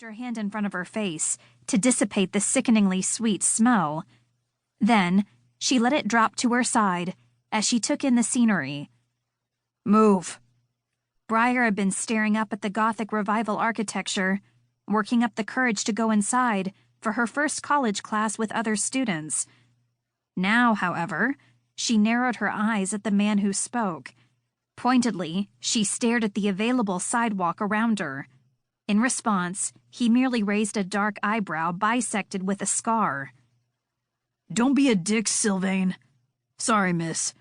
her hand in front of her face to dissipate the sickeningly sweet smell. Then, she let it drop to her side as she took in the scenery. Move. Briar had been staring up at the Gothic Revival architecture, working up the courage to go inside for her first college class with other students. Now, however, she narrowed her eyes at the man who spoke. Pointedly, she stared at the available sidewalk around her. In response, he merely raised a dark eyebrow bisected with a scar. Don't be a dick, Sylvain. Sorry, miss.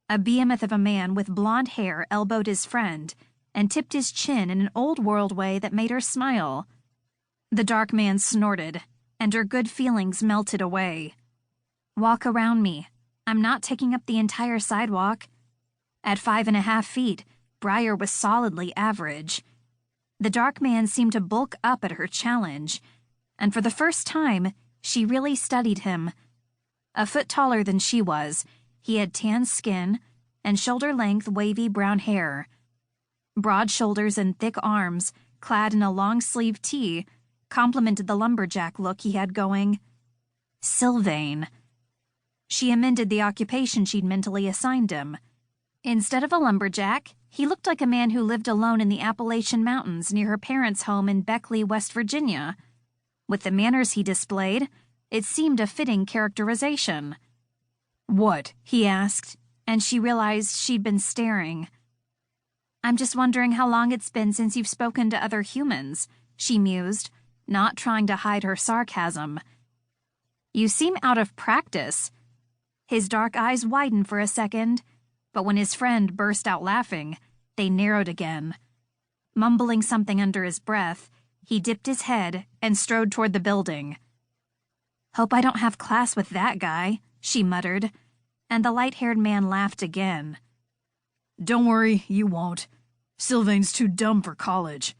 A behemoth of a man with blonde hair elbowed his friend and tipped his chin in an old-world way that made her smile. The dark man snorted, and her good feelings melted away. Walk around me. I'm not taking up the entire sidewalk. At 5.5 feet, Briar was solidly average. The dark man seemed to bulk up at her challenge, and for the first time, she really studied him. A foot taller than she was, he had tan skin and shoulder-length wavy brown hair. Broad shoulders and thick arms, clad in a long-sleeved tee, complemented the lumberjack look he had going. Sylvain. She amended the occupation she'd mentally assigned him. Instead of a lumberjack, he looked like a man who lived alone in the Appalachian Mountains near her parents' home in Beckley, West Virginia. With the manners he displayed, it seemed a fitting characterization. What? He asked, and she realized she'd been staring. I'm just wondering how long it's been since you've spoken to other humans, she mused, not trying to hide her sarcasm. You seem out of practice. His dark eyes widened for a second, but when his friend burst out laughing, they narrowed again. Mumbling something under his breath, he dipped his head and strode toward the building. Hope I don't have class with that guy, she muttered, and the light-haired man laughed again. Don't worry, you won't. Sylvain's too dumb for college.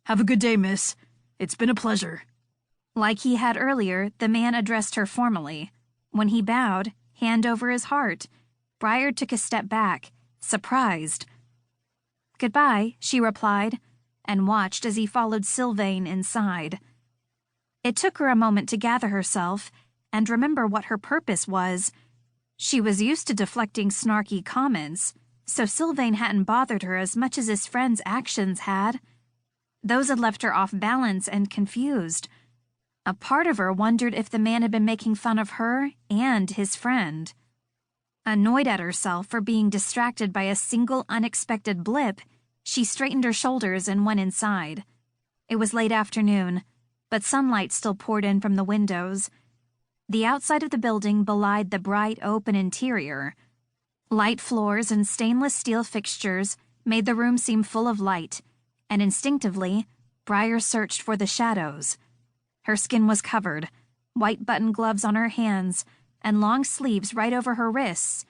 Have a good day, miss. It's been a pleasure. Like he had earlier, the man addressed her formally. When he bowed, hand over his heart, Briar took a step back, surprised. Goodbye, she replied, and watched as he followed Sylvain inside. It took her a moment to gather herself and remember what her purpose was. She was used to deflecting snarky comments, so Sylvain hadn't bothered her as much as his friend's actions had. Those had left her off balance and confused. A part of her wondered if the man had been making fun of her and his friend. Annoyed at herself for being distracted by a single unexpected blip, she straightened her shoulders and went inside. It was late afternoon, but sunlight still poured in from the windows. The outside of the building belied the bright, open interior. Light floors and stainless steel fixtures made the room seem full of light, and instinctively, Briar searched for the shadows. Her skin was covered, white button gloves on her hands, and long sleeves right over her wrists,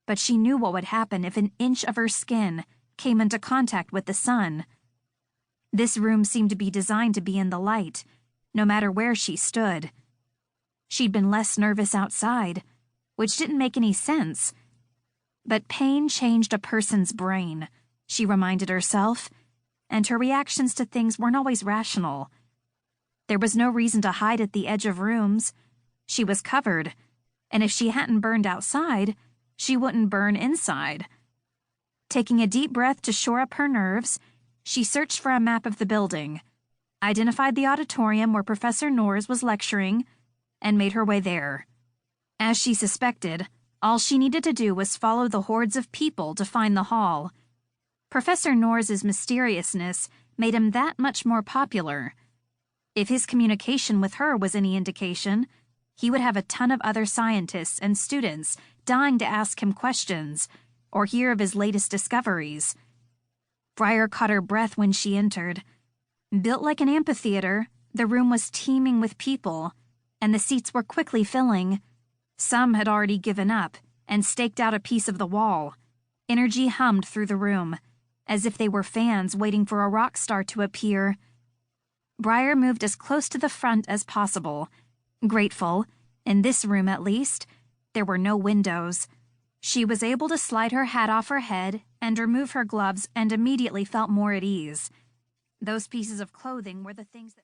but she knew what would happen if an inch of her skin came into contact with the sun. This room seemed to be designed to be in the light, no matter where she stood. She'd been less nervous outside, which didn't make any sense. But pain changed a person's brain, she reminded herself, and her reactions to things weren't always rational. There was no reason to hide at the edge of rooms. She was covered, and if she hadn't burned outside, she wouldn't burn inside. Taking a deep breath to shore up her nerves, she searched for a map of the building, identified the auditorium where Professor Nors was lecturing, and made her way there. As she suspected, all she needed to do was follow the hordes of people to find the hall. Professor Nors's mysteriousness made him that much more popular. If his communication with her was any indication, he would have a ton of other scientists and students dying to ask him questions or hear of his latest discoveries. Briar caught her breath when she entered. Built like an amphitheater, the room was teeming with people, and the seats were quickly filling. Some had already given up and staked out a piece of the wall. Energy hummed through the room, as if they were fans waiting for a rock star to appear. Briar moved as close to the front as possible. Grateful, in this room at least, there were no windows. She was able to slide her hat off her head and remove her gloves and immediately felt more at ease. Those pieces of clothing were the things that